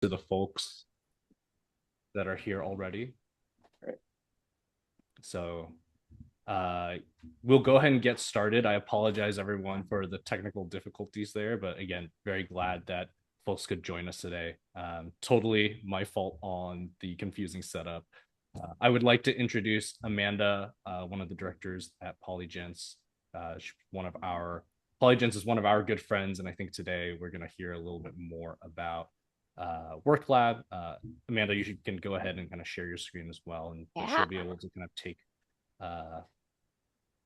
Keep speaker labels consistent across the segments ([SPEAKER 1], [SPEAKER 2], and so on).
[SPEAKER 1] to the folks that are here already. So uh, we'll go ahead and get started. I apologize, everyone, for the technical difficulties there, but again, very glad that folks could join us today. Totally my fault on the confusing setup. I would like to introduce Amanda, one of the directors at Polygence. One of our Polygence is one of our good friends, and I think today we're going to hear a little bit more about Work Lab. Amanda, can go ahead and kind of share your screen as well, and
[SPEAKER 2] Yeah.
[SPEAKER 1] she'll be able to kind of uh,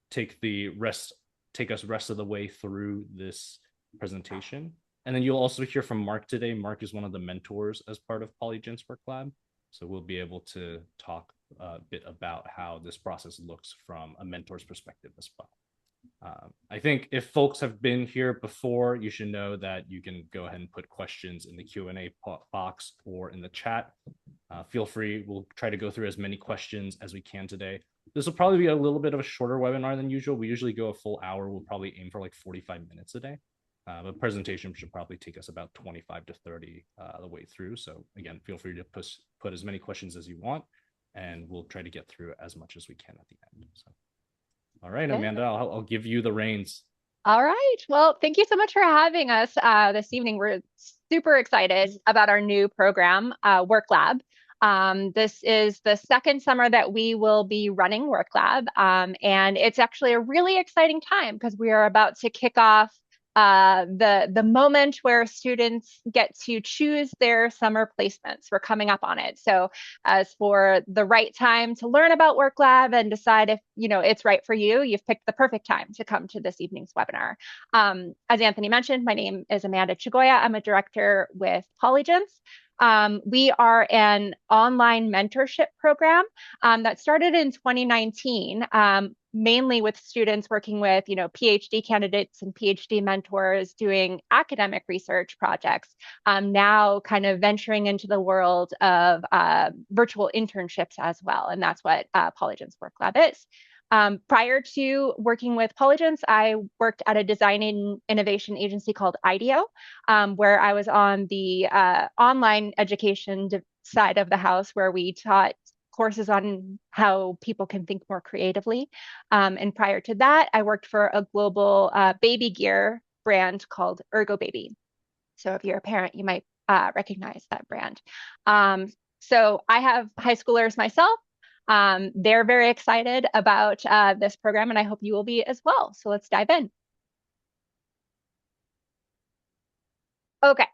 [SPEAKER 1] take the rest take us rest of the way through this presentation. And then you'll also hear from Mark today. Mark is one of the mentors as part of Polygence Work Lab. So we'll be able to talk a bit about how this process looks from a mentor's perspective as well. I think if folks have been here before, you should know that you can go ahead and put questions in the Q&A box or in the chat. Feel free. We'll try to go through as many questions as we can today. This will probably be a little bit of a shorter webinar than usual. We usually go a full hour. We'll probably aim for like 45 minutes a day. The presentation should probably take us about 25 to 30 the way through. So again, feel free to put as many questions as you want, and we'll try to get through as much as we can at the end. So, all right,
[SPEAKER 2] Good.
[SPEAKER 1] Amanda, I'll give you the reins.
[SPEAKER 2] All right. Well, thank you so much for having us this evening. We're super excited about our new program, Work Lab. This is the second summer that we will be running Work Lab, and it's actually a really exciting time because we are about to kick off the moment where students get to choose their summer placements. We're coming up on it. So as for the right time to learn about Work Lab and decide if it's right for you, you've picked the perfect time to come to this evening's webinar. As Anthony mentioned, my name is Amanda Chagoya. I'm a director with Polygence. We are an online mentorship program that started in 2019, mainly with students working with, PhD candidates and PhD mentors doing academic research projects. Now kind of venturing into the world of virtual internships as well. And that's what Polygence Work Lab is. Prior to working with Polygence, I worked at a design and innovation agency called IDEO, where I was on the online education side of the house, where we taught courses on how people can think more creatively. And prior to that, I worked for a global baby gear brand called Ergo Baby. So if you're a parent, you might recognize that brand. So I have high schoolers myself. They're very excited about this program, and I hope you will be as well. So let's dive in. Okay.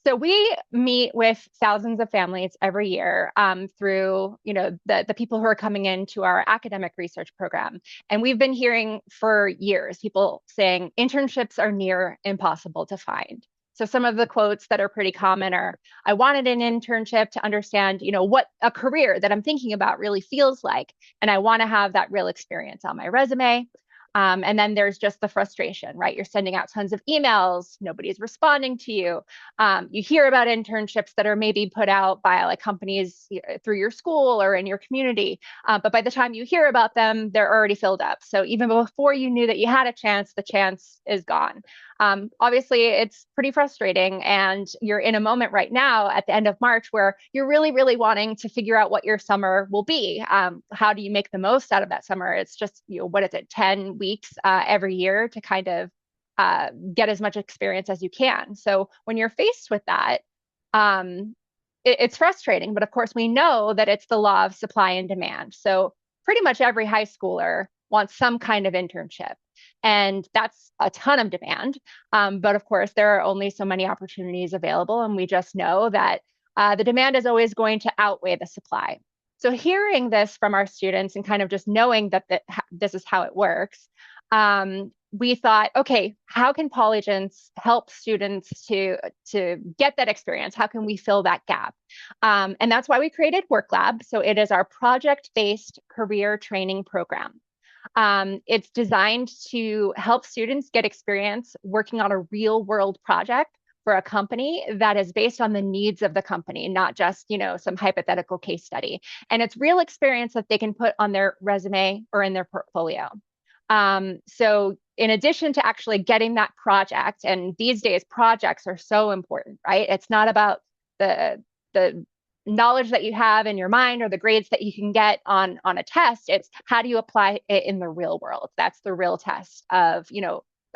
[SPEAKER 2] So we meet with thousands of families every year through, the people who are coming into our academic research program. And we've been hearing for years people saying internships are near impossible to find. So some of the quotes that are pretty common are, I wanted an internship to understand, what a career that I'm thinking about really feels like. And I want to have that real experience on my resume. And then there's just the frustration, right? You're sending out tons of emails, nobody's responding to you. You hear about internships that are maybe put out by like companies through your school or in your community, but by the time you hear about them, they're already filled up. So even before you knew that you had a chance, the chance is gone. Obviously, it's pretty frustrating, and you're in a moment right now at the end of March where you're really, really wanting to figure out what your summer will be. How do you make the most out of that summer? It's just, what is it, 10 weeks every year to kind of get as much experience as you can. So when you're faced with that, it's frustrating. But of course, we know that it's the law of supply and demand. So pretty much every high schooler wants some kind of internship. And that's a ton of demand. But of course, there are only so many opportunities available. And we just know that the demand is always going to outweigh the supply. So hearing this from our students and kind of just knowing that this is how it works, we thought, okay, how can Polygence help students to get that experience? How can we fill that gap? And that's why we created Work Lab. So it is our project-based career training program. It's designed to help students get experience working on a real world project for a company that is based on the needs of the company, not just, some hypothetical case study. And it's real experience that they can put on their resume or in their portfolio. So in addition to actually getting that project, and these days projects are so important, right? It's not about the knowledge that you have in your mind or the grades that you can get on a test. It's how do you apply it in the real world? That's the real test of,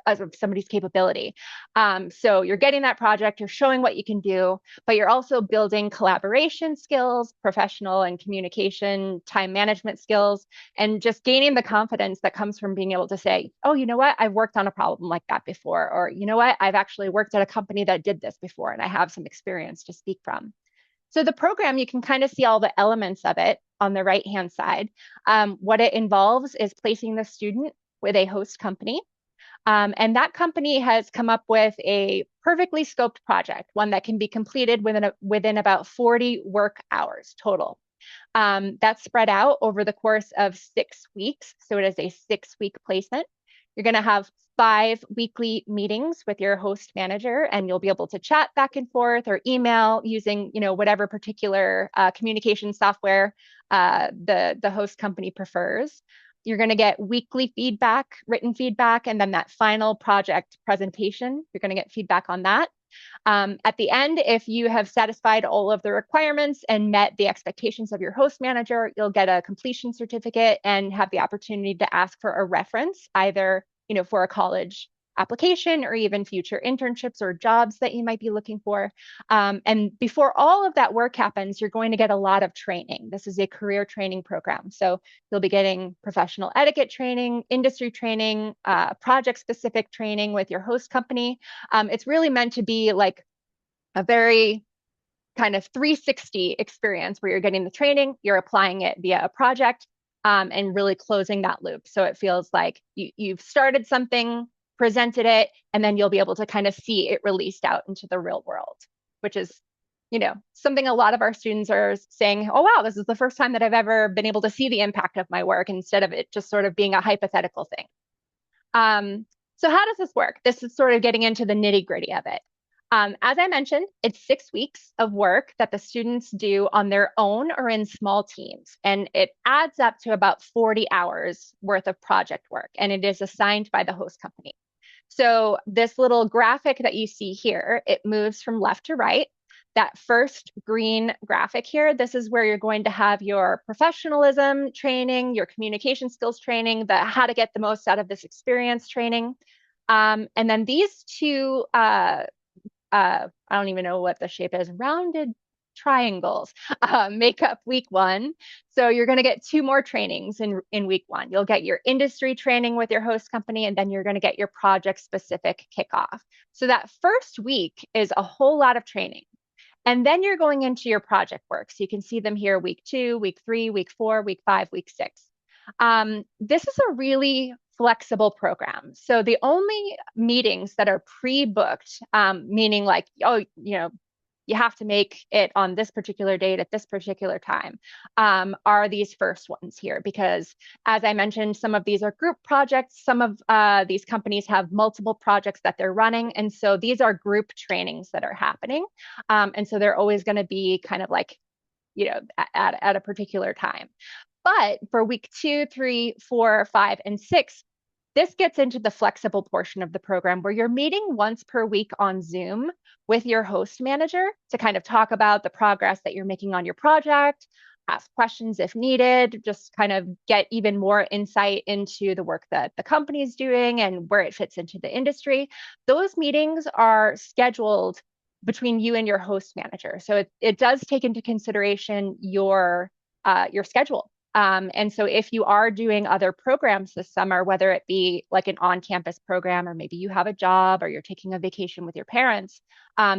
[SPEAKER 2] of somebody's capability. So you're getting that project, you're showing what you can do, but you're also building collaboration skills, professional and communication, time management skills, and just gaining the confidence that comes from being able to say, oh, you know what? I've worked on a problem like that before. Or, you know what? I've actually worked at a company that did this before and I have some experience to speak from. So the program, you can kind of see all the elements of it on the right-hand side. What it involves is placing the student with a host company. And that company has come up with a perfectly scoped project, one that can be completed within about 40 work hours total. That's spread out over the course of 6 weeks. So it is a 6-week placement. You're going to have 5 weekly meetings with your host manager, and you'll be able to chat back and forth or email using, whatever particular communication software the host company prefers. You're going to get weekly feedback, written feedback, and then that final project presentation. You're going to get feedback on that. At the end, if you have satisfied all of the requirements and met the expectations of your host manager, you'll get a completion certificate and have the opportunity to ask for a reference, either, for a college application or even future internships or jobs that you might be looking for. And before all of that work happens, you're going to get a lot of training. This is a career training program. So you'll be getting professional etiquette training, industry training, project-specific training with your host company. It's really meant to be like a very kind of 360 experience where you're getting the training, you're applying it via a project, and really closing that loop. So it feels like you've started something, presented it, and then you'll be able to kind of see it released out into the real world, which is, something a lot of our students are saying, oh, wow, this is the first time that I've ever been able to see the impact of my work instead of it just sort of being a hypothetical thing. So how does this work? This is sort of getting into the nitty gritty of it. As I mentioned, it's 6 weeks of work that the students do on their own or in small teams, and it adds up to about 40 hours worth of project work, and it is assigned by the host company. So this little graphic that you see here, it moves from left to right. That first green graphic here, this is where you're going to have your professionalism training, your communication skills training, the how to get the most out of this experience training. And then these two, I don't even know what the shape is, rounded triangles make up week 1. So you're going to get 2 more trainings in week 1. You'll get your industry training with your host company, and then you're going to get your project specific kickoff. So that first week is a whole lot of training. And then you're going into your project work. So you can see them here week 2, week 3, week 4, week 5, week 6. This is a really flexible program. So the only meetings that are pre-booked, meaning like, oh, you have to make it on this particular date at this particular time, are these first ones here. Because as I mentioned, some of these are group projects. Some of these companies have multiple projects that they're running. And so these are group trainings that are happening. And so they're always going to be kind of like, at a particular time. But for week 2, 3, 4, 5, and 6, this gets into the flexible portion of the program where you're meeting once per week on Zoom with your host manager to kind of talk about the progress that you're making on your project, ask questions if needed, just kind of get even more insight into the work that the company is doing and where it fits into the industry. Those meetings are scheduled between you and your host manager. So it does take into consideration your schedule. And so if you are doing other programs this summer, whether it be like an on-campus program, or maybe you have a job or you're taking a vacation with your parents,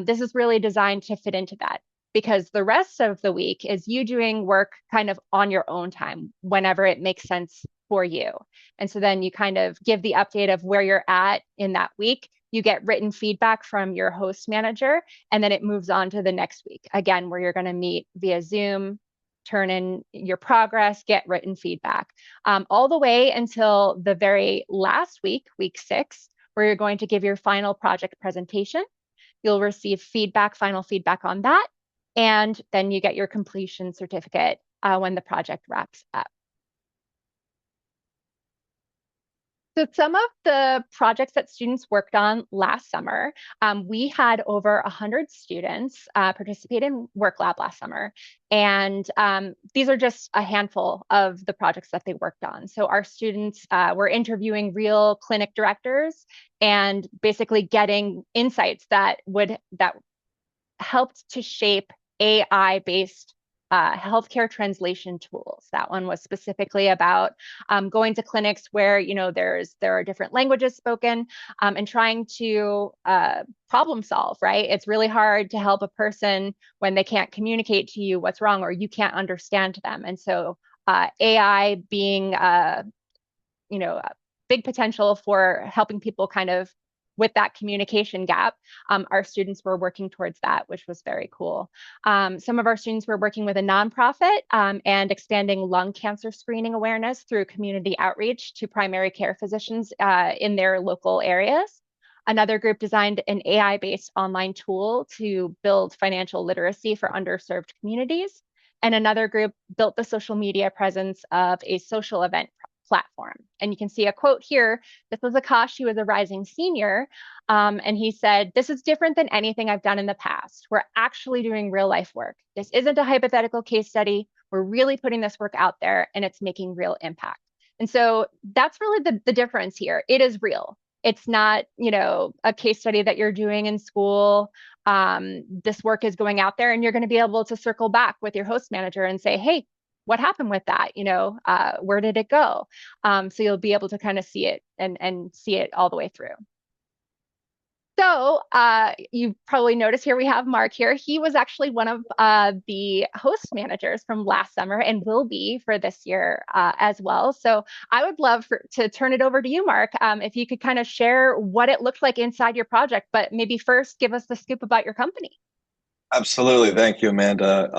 [SPEAKER 2] this is really designed to fit into that, because the rest of the week is you doing work kind of on your own time, whenever it makes sense for you. And so then you kind of give the update of where you're at in that week. You get written feedback from your host manager, and then it moves on to the next week, again, where you're going to meet via Zoom, turn in your progress, get written feedback, all the way until the very last week, week 6, where you're going to give your final project presentation. You'll receive feedback, final feedback on that, and then you get your completion certificate when the project wraps up. So some of the projects that students worked on last summer, we had over 100 students participate in Work Lab last summer. And these are just a handful of the projects that they worked on. So our students were interviewing real clinic directors and basically getting insights that helped to shape AI-based healthcare translation tools. That one was specifically about going to clinics where there are different languages spoken, and trying to problem solve. Right, it's really hard to help a person when they can't communicate to you what's wrong or you can't understand them. And so AI being a big potential for helping people kind of with that communication gap. Our students were working towards that, which was very cool. Some of our students were working with a nonprofit and expanding lung cancer screening awareness through community outreach to primary care physicians in their local areas. Another group designed an AI-based online tool to build financial literacy for underserved communities. And another group built the social media presence of a social event platform. And you can see a quote here. This was Akash. He was a rising senior. And he said, "This is different than anything I've done in the past. We're actually doing real life work. This isn't a hypothetical case study. We're really putting this work out there and it's making real impact." And so that's really the difference here. It is real. It's not, a case study that you're doing in school. This work is going out there and you're going to be able to circle back with your host manager and say, "Hey, what happened with that? Where did it go?" So you'll be able to kind of see it and see it all the way through. So you probably noticed here we have Mark here. He was actually one of the host managers from last summer and will be for this year as well. So I would love to turn it over to you, Mark, if you could kind of share what it looked like inside your project, but maybe first give us the scoop about your company.
[SPEAKER 3] Absolutely. Thank you, Amanda.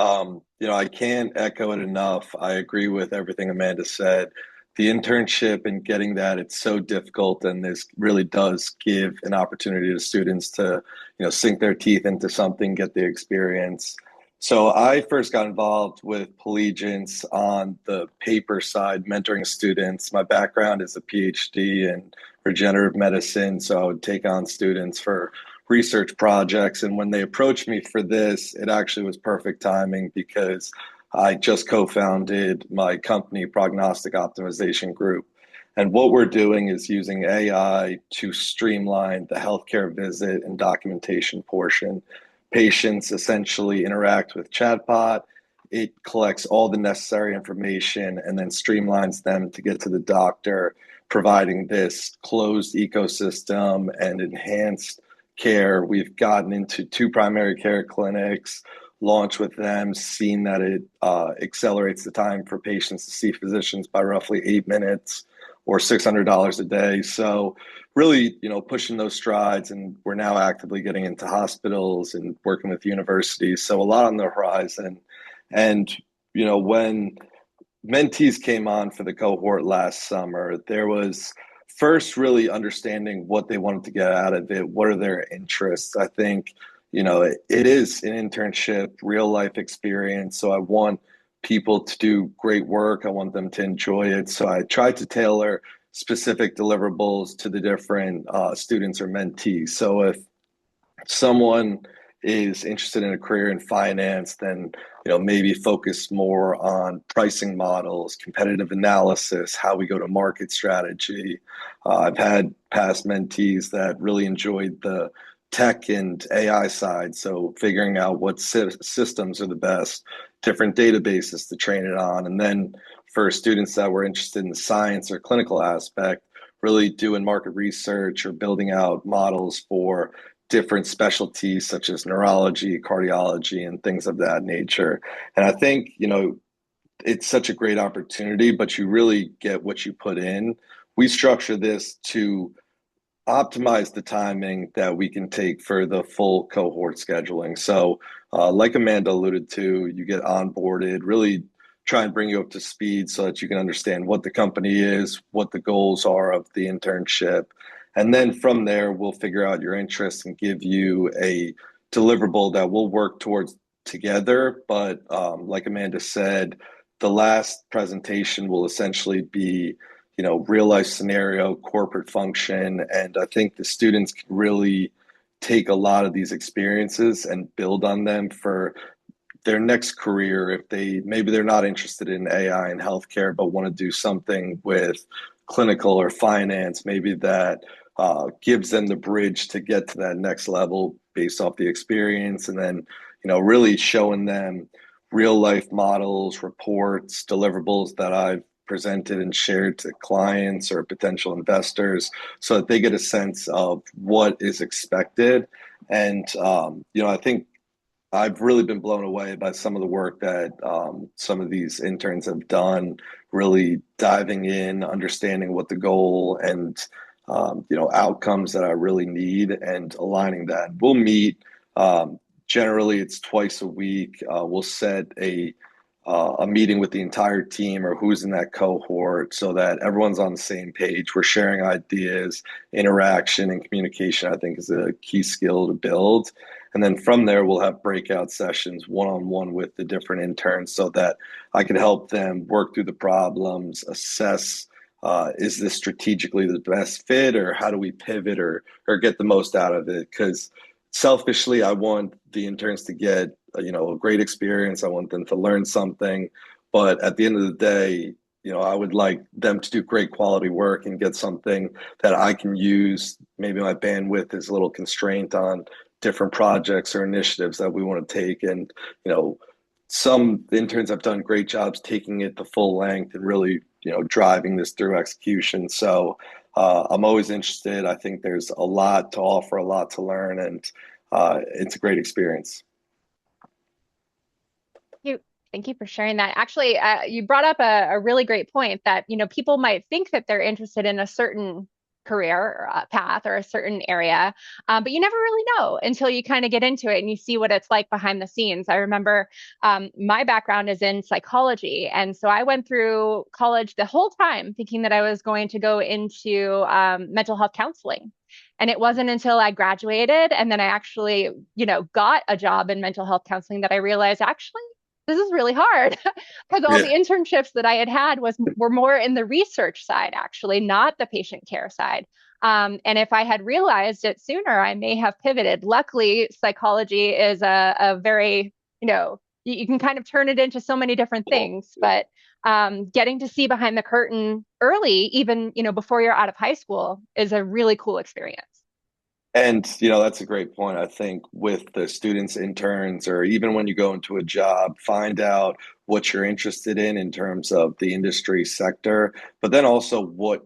[SPEAKER 3] I can't echo it enough. I agree with everything Amanda said. The internship and getting that, it's so difficult, and this really does give an opportunity to students to, sink their teeth into something, get the experience. So I first got involved with Polygence on the paper side, mentoring students. My background is a PhD in regenerative medicine, so I would take on students for research projects. And when they approached me for this, it actually was perfect timing because I just co-founded my company, Prognostic Optimization Group. And what we're doing is using AI to streamline the healthcare visit and documentation portion. Patients essentially interact with chatbot. It collects all the necessary information and then streamlines them to get to the doctor, providing this closed ecosystem and enhanced care. We've gotten into 2 primary care clinics, launched with them, seen that it accelerates the time for patients to see physicians by roughly 8 minutes or $600 a day. So really, pushing those strides, and we're now actively getting into hospitals and working with universities. So a lot on the horizon. And, when mentees came on for the cohort last summer, there was first really understanding what they wanted to get out of it. What are their interests? I think, it is an internship, real life experience. So I want people to do great work. I want them to enjoy it. So I tried to tailor specific deliverables to the different students or mentees. So if someone is interested in a career in finance, then maybe focus more on pricing models, competitive analysis, how we go to market strategy. I've had past mentees that really enjoyed the tech and AI side, so figuring out what systems are the best, different databases to train it on, and then for students that were interested in the science or clinical aspect, really doing market research or building out models for different specialties such as neurology, cardiology, and things of that nature. And I think, it's such a great opportunity, but you really get what you put in. We structure this to optimize the timing that we can take for the full cohort scheduling. So, like Amanda alluded to, you get onboarded, really try and bring you up to speed so that you can understand what the company is, what the goals are of the internship. And then from there, we'll figure out your interests and give you a deliverable that we'll work towards together. But like Amanda said, the last presentation will essentially be, real life scenario, corporate function. And I think the students can really take a lot of these experiences and build on them for their next career. If maybe they're not interested in AI and healthcare, but want to do something with clinical or finance, maybe that gives them the bridge to get to that next level based off the experience. And then, really showing them real life models, reports, deliverables that I've presented and shared to clients or potential investors so that they get a sense of what is expected. And, I think I've really been blown away by some of the work that some of these interns have done, really diving in, understanding what the goal and outcomes that I really need, and aligning that. We'll meet. Generally, it's twice a week. We'll set a meeting with the entire team or who's in that cohort so that everyone's on the same page. We're sharing ideas, interaction, and communication. I think is a key skill to build. And then from there, we'll have breakout sessions one-on-one with the different interns so that I can help them work through the problems, assess is this strategically the best fit, or how do we pivot or get the most out of it? Because selfishly, I want the interns to get a great experience. I want them to learn something, but at the end of the day, I would like them to do great quality work and get something that I can use. Maybe my bandwidth is a little constrained on different projects or initiatives that we want to take. And, some interns have done great jobs taking it the full length and really, driving this through execution. So I'm always interested. I think there's a lot to offer, a lot to learn, and it's a great experience.
[SPEAKER 2] Thank you for sharing that. Actually, you brought up a really great point that, people might think that they're interested in a certain career or path or a certain area, but you never really know until you kind of get into it and you see what it's like behind the scenes. I remember my background is in psychology. And so I went through college the whole time thinking that I was going to go into mental health counseling. And it wasn't until I graduated and then I actually, got a job in mental health counseling that I realized actually this is really hard because all the
[SPEAKER 3] Yeah.
[SPEAKER 2] internships that I had were more in the research side, actually, not the patient care side. And if I had realized it sooner, I may have pivoted. Luckily, psychology is a very, you can kind of turn it into so many different things, but getting to see behind the curtain early, even, before you're out of high school is a really cool experience.
[SPEAKER 3] And, that's a great point. I think with the students, interns, or even when you go into a job, find out what you're interested in terms of the industry sector, but then also what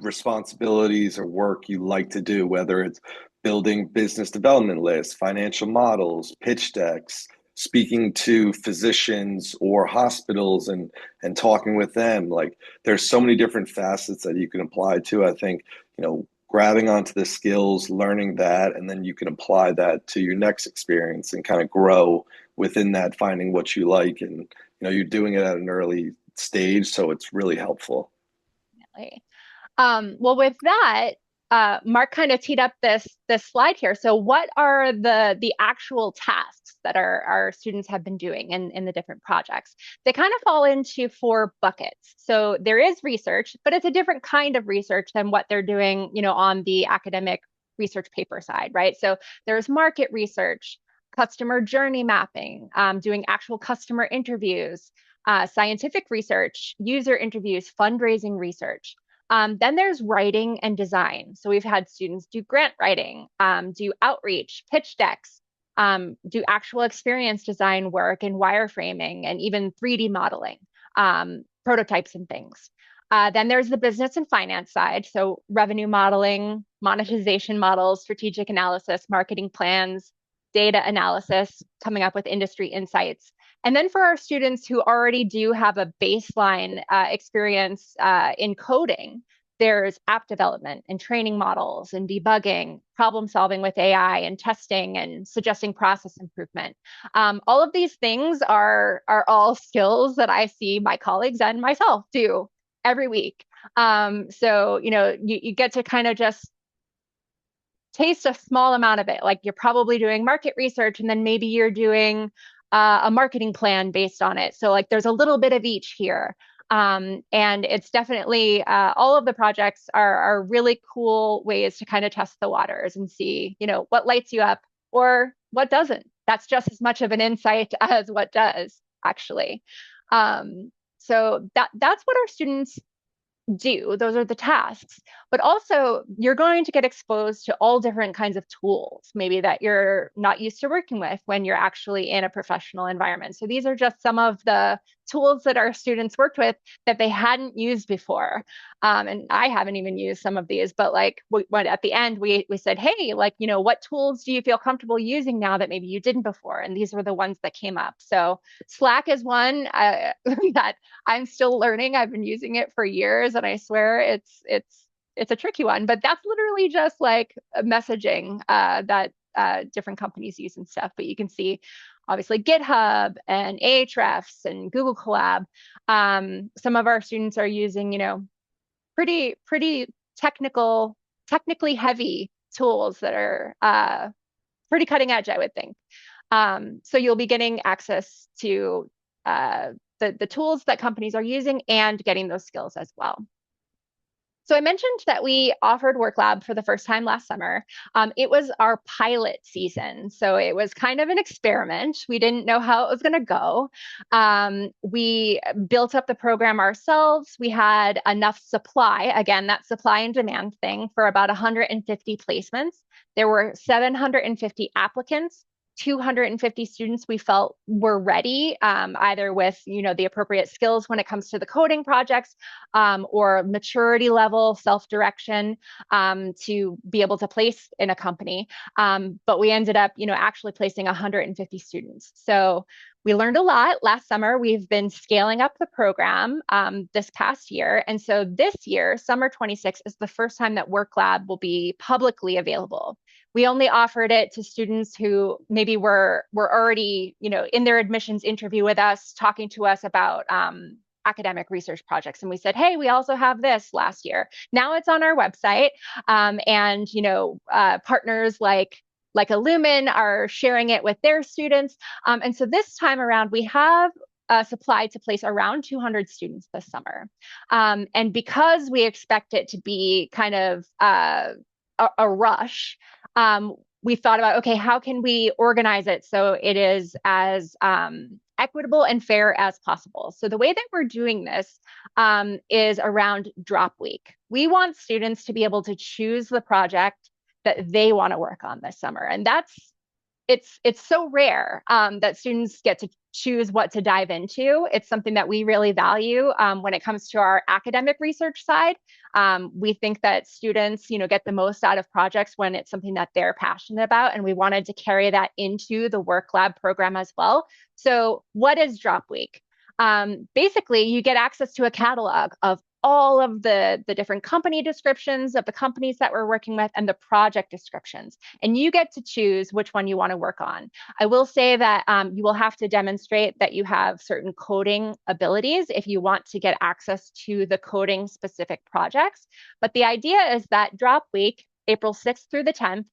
[SPEAKER 3] responsibilities or work you like to do, whether it's building business development lists, financial models, pitch decks, speaking to physicians or hospitals and talking with them. Like there's so many different facets that you can apply to. I think, grabbing onto the skills, learning that, and then you can apply that to your next experience and kind of grow within that, finding what you like. And, you're doing it at an early stage, so it's really helpful.
[SPEAKER 2] Definitely. Well, with that, Mark kind of teed up this slide here. So, what are the actual tasks that our students have been doing in the different projects? They kind of fall into four buckets. So there is research, but it's a different kind of research than what they're doing, on the academic research paper side, right? So there's market research, customer journey mapping, doing actual customer interviews, scientific research, user interviews, fundraising research. Then there's writing and design. So we've had students do grant writing, do outreach, pitch decks, do actual experience design work and wireframing and even 3D modeling, prototypes and things. Then there's the business and finance side. So revenue modeling, monetization models, strategic analysis, marketing plans, data analysis, coming up with industry insights. And then for our students who already do have a baseline experience in coding, there's app development and training models and debugging, problem solving with AI and testing and suggesting process improvement. All of these things are all skills that I see my colleagues and myself do every week. So, you get to kind of just taste a small amount of it. Like you're probably doing market research and then maybe you're doing a marketing plan based on it. So like there's a little bit of each here. And it's definitely all of the projects are really cool ways to kind of test the waters and see, what lights you up or what doesn't. That's just as much of an insight as what does, actually. So that's what our students do. Those are the tasks. But also, you're going to get exposed to all different kinds of tools, maybe that you're not used to working with when you're actually in a professional environment. So these are just some of the tools that our students worked with that they hadn't used before. And I haven't even used some of these, but like when at the end we said, hey, like, what tools do you feel comfortable using now that maybe you didn't before? And these were the ones that came up. So Slack is one that I'm still learning. I've been using it for years, and I swear it's a tricky one. But that's literally just like messaging that different companies use and stuff. But you can see, obviously, GitHub and Ahrefs and Google Colab. Some of our students are using, pretty technically heavy tools that are pretty cutting edge, I would think. So you'll be getting access to the tools that companies are using and getting those skills as well. So I mentioned that we offered Work Lab for the first time last summer. It was our pilot season, so it was kind of an experiment. We didn't know how it was going to go. We built up the program ourselves. We had enough supply, again, that supply and demand thing, for about 150 placements. There were 750 applicants. 250 students we felt were ready, either with the appropriate skills when it comes to the coding projects, or maturity level, self-direction, to be able to place in a company. But we ended up actually placing 150 students. So we learned a lot last summer. We've been scaling up the program this past year. And so this year, summer 26, is the first time that Work Lab will be publicly available. We only offered it to students who maybe were already, in their admissions interview with us, talking to us about academic research projects. And we said, hey, we also have this last year. Now it's on our website. And partners like Illumin are sharing it with their students. And so this time around, we have supply to place around 200 students this summer. And because we expect it to be kind of a rush, we thought about, okay, how can we organize it so it is as equitable and fair as possible? So the way that we're doing this is around drop week. We want students to be able to choose the project that they want to work on this summer. And it's so rare that students get to choose what to dive into. It's something that we really value when it comes to our academic research side. We think that students, get the most out of projects when it's something that they're passionate about, and we wanted to carry that into the Work Lab program as well. So what is Drop Week? Basically, you get access to a catalog of all of the different company descriptions of the companies that we're working with and the project descriptions. And you get to choose which one you want to work on. I will say that you will have to demonstrate that you have certain coding abilities if you want to get access to the coding specific projects. But the idea is that Drop Week, April 6th through the 10th,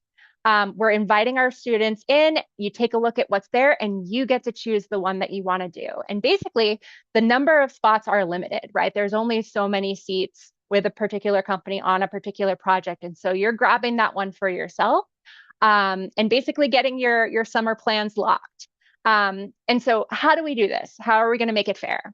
[SPEAKER 2] we're inviting our students in, you take a look at what's there, and you get to choose the one that you want to do. And basically, the number of spots are limited, right? There's only so many seats with a particular company on a particular project. And so you're grabbing that one for yourself, and basically getting your summer plans locked. And so how do we do this? How are we going to make it fair?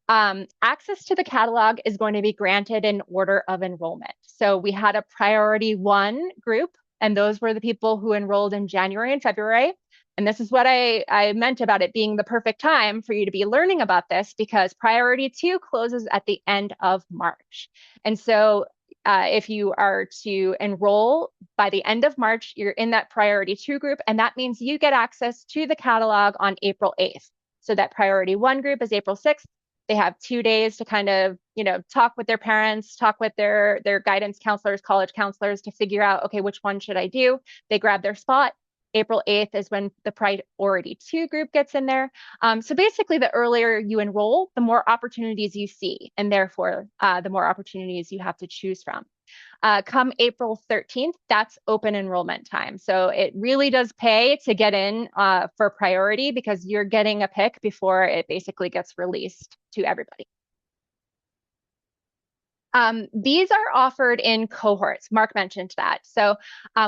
[SPEAKER 2] Access to the catalog is going to be granted in order of enrollment. So we had a priority 1 group, and those were the people who enrolled in January and February. And this is what I meant about it being the perfect time for you to be learning about this, because priority 2 closes at the end of March. And so if you are to enroll by the end of March, you're in that priority 2 group, and that means you get access to the catalog on April 8th. So that priority 1 group is April 6th. They have 2 days to kind of, talk with their parents, talk with their guidance counselors, college counselors, to figure out, okay, which one should I do? They grab their spot. April 8th is when the priority 2 group gets in there. So basically, the earlier you enroll, the more opportunities you see, and therefore the more opportunities you have to choose from. Come April 13th, that's open enrollment time. So it really does pay to get in for priority, because you're getting a pick before it basically gets released to everybody. These are offered in cohorts. Mark mentioned that. So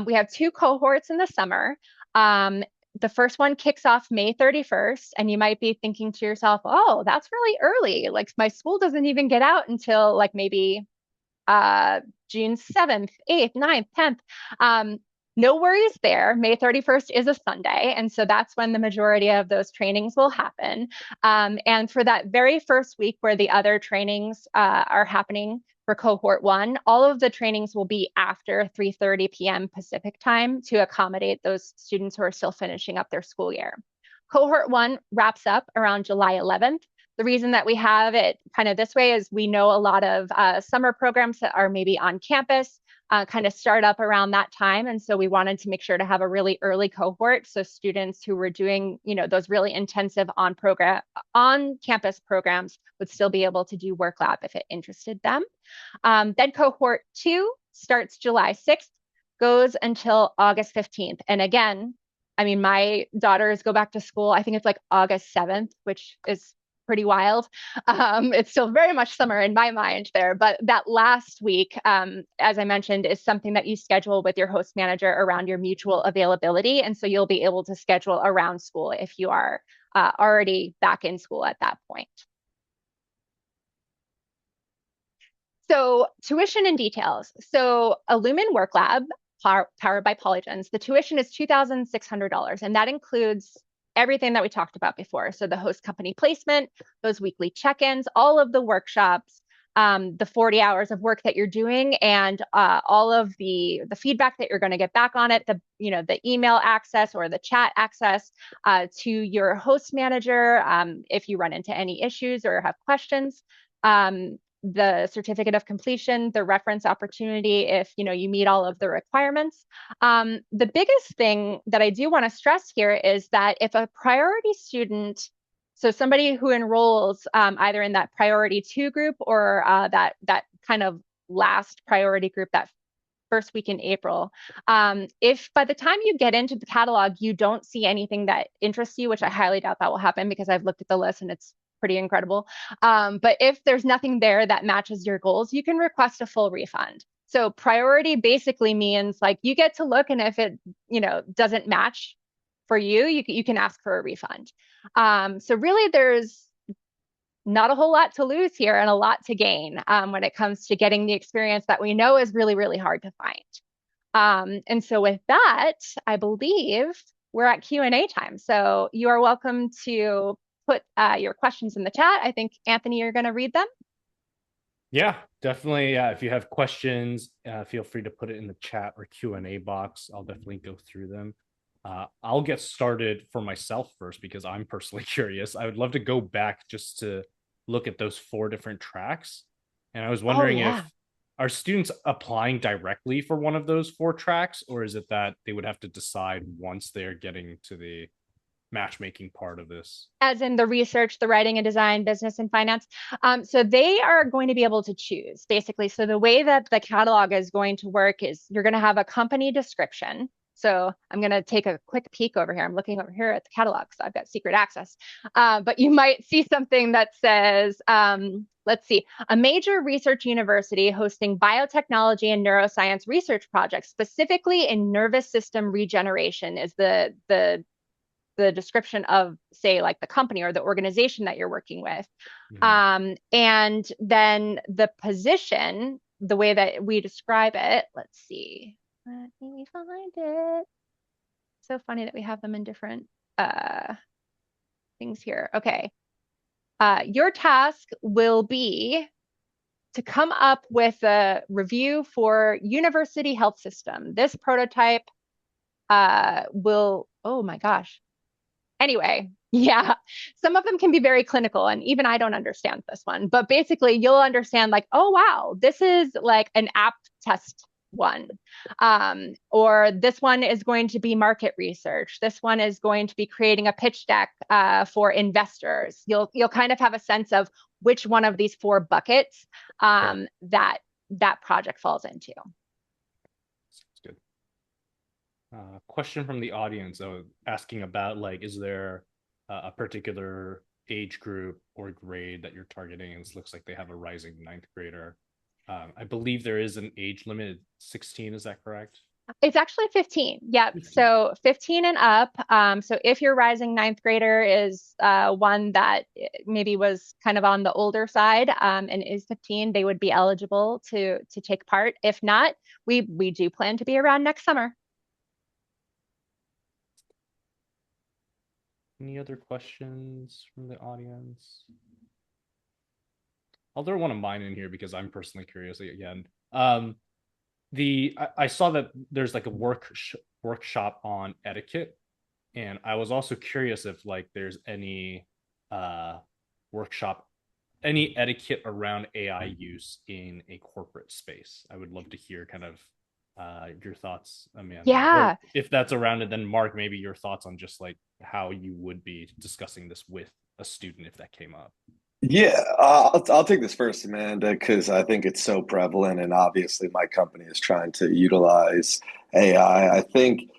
[SPEAKER 2] we have 2 cohorts in the summer. The first one kicks off May 31st, and you might be thinking to yourself, oh, that's really early. Like my school doesn't even get out until like maybe June 7th, 8th, 9th, 10th. No worries there. May 31st is a Sunday. And so that's when the majority of those trainings will happen. And for that very first week where the other trainings are happening for cohort 1, all of the trainings will be after 3:30 p.m. Pacific time to accommodate those students who are still finishing up their school year. Cohort 1 wraps up around July 11th. The reason that we have it kind of this way is we know a lot of summer programs that are maybe on campus kind of start up around that time. And so we wanted to make sure to have a really early cohort. So students who were doing, those really intensive on campus programs would still be able to do work lab if it interested them. Then cohort 2 starts July 6th, goes until August 15th. And again, I mean, my daughters go back to school, I think it's like August 7th, which is pretty wild. It's still very much summer in my mind there, but that last week, as I mentioned, is something that you schedule with your host manager around your mutual availability. And so you'll be able to schedule around school if you are already back in school at that point. So tuition and details. So Illumin Work Lab, powered by Polygence, the tuition is $2,600, and that includes everything that we talked about before. So the host company placement, those weekly check-ins, all of the workshops, the 40 hours of work that you're doing, and all of the feedback that you're going to get back on it, the email access or the chat access to your host manager if you run into any issues or have questions. The certificate of completion, the reference opportunity if you meet all of the requirements. The biggest thing that I do want to stress here is that if a priority student, so somebody who enrolls either in that priority 2 group or that kind of last priority group, that first week in April, if by the time you get into the catalog, you don't see anything that interests you, which I highly doubt that will happen because I've looked at the list and it's pretty incredible. But if there's nothing there that matches your goals, you can request a full refund. So priority basically means like you get to look, and if it doesn't match for you, you can ask for a refund. So really there's not a whole lot to lose here and a lot to gain when it comes to getting the experience that we know is really, really hard to find. And so with that, I believe we're at Q&A time. So you are welcome to put your questions in the chat. I think, Anthony, you're going to read them.
[SPEAKER 1] Yeah, definitely. Yeah, if you have questions, feel free to put it in the chat or Q&A box. I'll definitely go through them. I'll get started for myself first because I'm personally curious. I would love to go back just to look at those 4 different tracks. And I was wondering if are students applying directly for one of those 4 tracks, or is it that they would have to decide once they're getting to the matchmaking part of this?
[SPEAKER 2] As in the research, the writing and design, business and finance. So they are going to be able to choose basically. So the way that the catalog is going to work is you're going to have a company description. So I'm going to take a quick peek over here. I'm looking over here at the catalog, so I've got secret access. But you might see something that says, let's see, a major research university hosting biotechnology and neuroscience research projects, specifically in nervous system regeneration is the description of, say, like the company or the organization that you're working with. Mm-hmm. And then the position, the way that we describe it, let's see. Let me find it. So funny that we have them in different things here. Okay. Your task will be to come up with a review for university health system. This prototype will, oh my gosh. Anyway, yeah, some of them can be very clinical, and even I don't understand this one, but basically you'll understand like, oh, wow, this is like an app test one. Or this one is going to be market research. This one is going to be creating a pitch deck for investors. You'll kind of have a sense of which one of these 4 buckets that project falls into.
[SPEAKER 1] Question from the audience asking about like, is there a particular age group or grade that you're targeting? It looks like they have a rising 9th grader. I believe there is an age limit, 16, is that correct?
[SPEAKER 2] It's actually 15. Yep.
[SPEAKER 1] 15.
[SPEAKER 2] So 15 and up. So if your rising ninth grader is one that maybe was kind of on the older side and is 15, they would be eligible to take part. If not, we do plan to be around next summer.
[SPEAKER 1] Any other questions from the audience? I'll throw one of mine in here because I'm personally curious again. I saw that there's like a workshop on etiquette, and I was also curious if like there's any workshop, any etiquette around AI use in a corporate space. I would love to hear kind of your thoughts, Amanda, or
[SPEAKER 2] Yeah.
[SPEAKER 1] if that's around it, then Mark, maybe your thoughts on just like how you would be discussing this with a student if that came up.
[SPEAKER 3] Yeah, I'll take this first, Amanda, because I think it's so prevalent, and obviously my company is trying to utilize AI. I think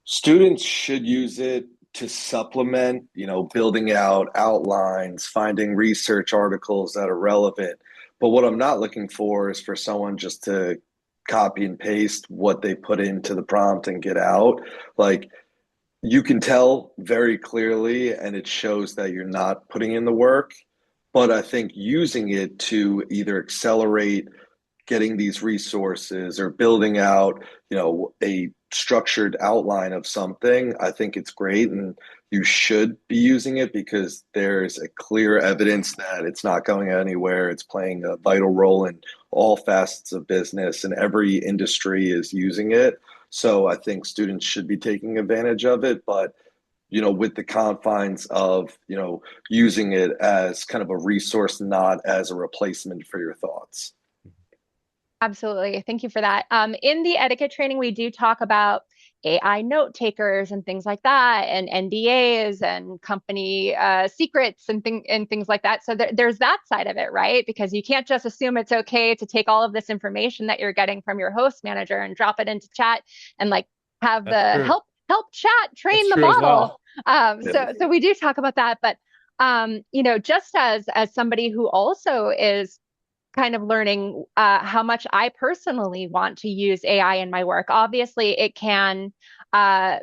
[SPEAKER 3] students should use it to supplement, building out outlines, finding research articles that are relevant. But what I'm not looking for is for someone just to copy and paste what they put into the prompt and get out. Like, you can tell very clearly, and it shows that you're not putting in the work. But I think using it to either accelerate getting these resources or building out, a structured outline of something, I think it's great. And you should be using it because there's a clear evidence that it's not going anywhere. It's playing a vital role in all facets of business, and every industry is using it. So I think students should be taking advantage of it. But with the confines of, using it as kind of a resource, not as a replacement for your thoughts.
[SPEAKER 2] Absolutely. Thank you for that. In the etiquette training, we do talk about AI note takers and things like that, and NDAs and company secrets and things like that. So there's that side of it, right? Because you can't just assume it's okay to take all of this information that you're getting from your host manager and drop it into chat and like have
[SPEAKER 1] That's
[SPEAKER 2] the
[SPEAKER 1] true.
[SPEAKER 2] help chat
[SPEAKER 1] That's
[SPEAKER 2] train the
[SPEAKER 1] true as
[SPEAKER 2] model.
[SPEAKER 1] well.
[SPEAKER 2] So we do talk about that, but just as somebody who also is kind of learning how much I personally want to use AI in my work. Obviously, it can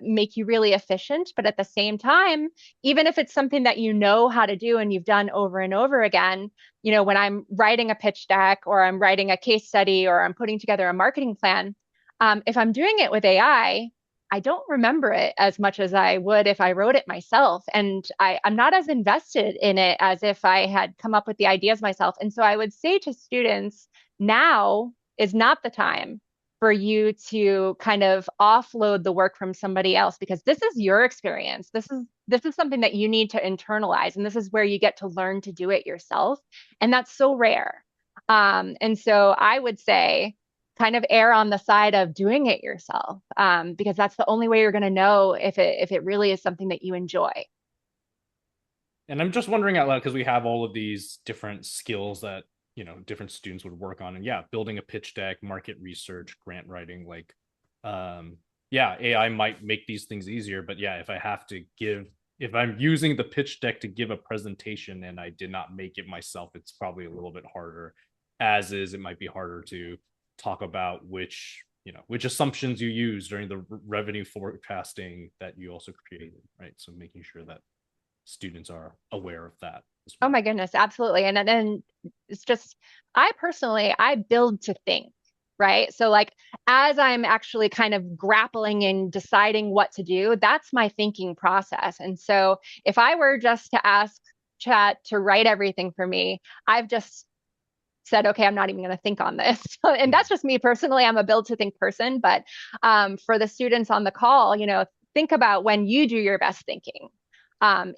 [SPEAKER 2] make you really efficient, but at the same time, even if it's something that you know how to do and you've done over and over again, when I'm writing a pitch deck or I'm writing a case study or I'm putting together a marketing plan, if I'm doing it with AI, I don't remember it as much as I would if I wrote it myself. And I'm not as invested in it as if I had come up with the ideas myself. And so I would say to students, now is not the time for you to kind of offload the work from somebody else because this is your experience. This is something that you need to internalize. And this is where you get to learn to do it yourself. And that's so rare. And so I would say, kind of err on the side of doing it yourself, because that's the only way you're going to know if it really is something that you enjoy.
[SPEAKER 1] And I'm just wondering out loud because we have all of these different skills that different students would work on, and yeah, building a pitch deck, market research, grant writing, like yeah, AI might make these things easier, but yeah, if I'm using the pitch deck to give a presentation and I did not make it myself, it's probably a little bit harder. As is, it might be harder to talk about which assumptions you use during the revenue forecasting that you also created, right? So making sure that students are aware of that as
[SPEAKER 2] Oh
[SPEAKER 1] well.
[SPEAKER 2] my goodness, absolutely. And then it's just, I build to think, right? So like as I'm actually kind of grappling and deciding what to do, that's my thinking process. And so if I were just to ask chat to write everything for me, I've just said, okay, I'm not even going to think on this. And that's just me personally. I'm a build to think person. But for the students on the call, think about when you do your best thinking.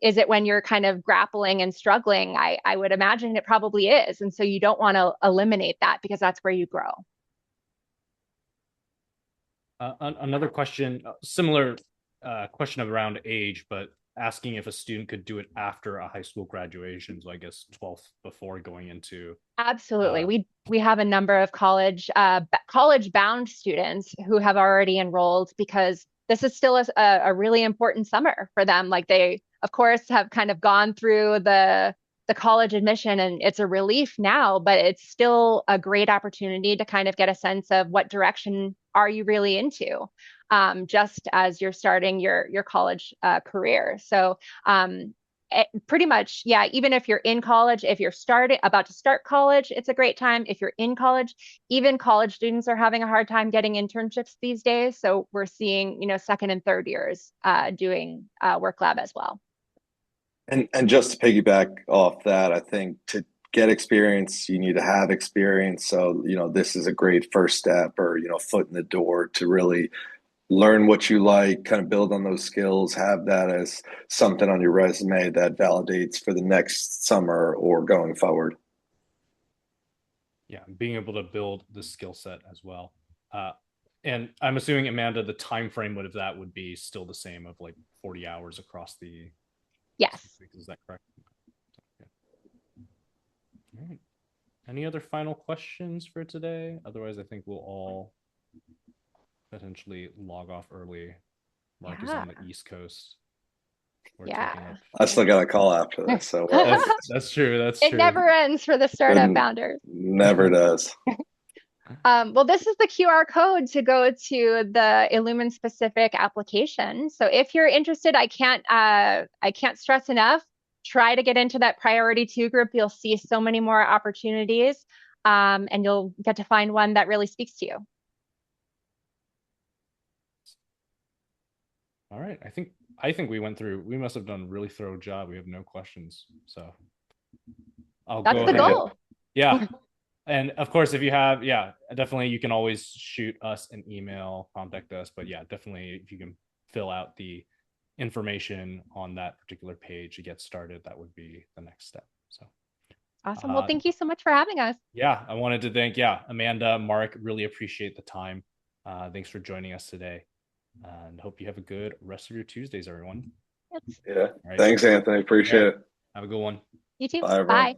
[SPEAKER 2] Is it when you're kind of grappling and struggling? I would imagine it probably is. And so you don't want to eliminate that because that's where you grow.
[SPEAKER 1] Another question, similar question around age, but asking if a student could do it after a high school graduation. So I guess 12th before going into
[SPEAKER 2] Absolutely.
[SPEAKER 1] uh,
[SPEAKER 2] We have a number of college bound students who have already enrolled because this is still a really important summer for them. Like they, of course, have kind of gone through the college admission, and it's a relief now, but it's still a great opportunity to kind of get a sense of what direction are you really into, just as you're starting your college career. So pretty much, yeah, even if you're in college, if you're about to start college, it's a great time. If you're in college, even college students are having a hard time getting internships these days. So we're seeing, second and third years doing work lab as well.
[SPEAKER 3] And just to piggyback off that, I think to get experience, you need to have experience. So, this is a great first step or, foot in the door to really learn what you like, kind of build on those skills, have that as something on your resume that validates for the next summer or going forward.
[SPEAKER 1] Yeah, being able to build the skill set as well. And I'm assuming, Amanda, the time frame of that would be still the same of like 40 hours across the
[SPEAKER 2] Yes.
[SPEAKER 1] 6 weeks. Is that correct? Okay. All right. Any other final questions for today? Otherwise, I think we'll all potentially log off early. Mark is on the East Coast. We're taking up.
[SPEAKER 3] I still got a call after this, so
[SPEAKER 1] that's true. That's
[SPEAKER 2] it
[SPEAKER 1] true.
[SPEAKER 2] never ends for the startup founders.
[SPEAKER 3] Never does.
[SPEAKER 2] Well, this is the QR code to go to the Illumin specific application. So if you're interested, I can't stress enough, try to get into that priority 2 group. You'll see so many more opportunities, and you'll get to find one that really speaks to you.
[SPEAKER 1] All right. I think we must have done a really thorough job. We have no questions. So
[SPEAKER 2] That's the goal.
[SPEAKER 1] Yeah. And of course, if you have, definitely you can always shoot us an email, contact us. But yeah, definitely if you can fill out the information on that particular page to get started, that would be the next step. So
[SPEAKER 2] awesome. Well, thank you so much for having us.
[SPEAKER 1] Yeah, I wanted to thank, Amanda, Mark, really appreciate the time. Thanks for joining us today. And hope you have a good rest of your Tuesdays, everyone.
[SPEAKER 3] Yeah. Right. Thanks, Anthony. Appreciate it.
[SPEAKER 1] Have a good one.
[SPEAKER 2] You too.
[SPEAKER 3] Bye, everyone.
[SPEAKER 2] Bye.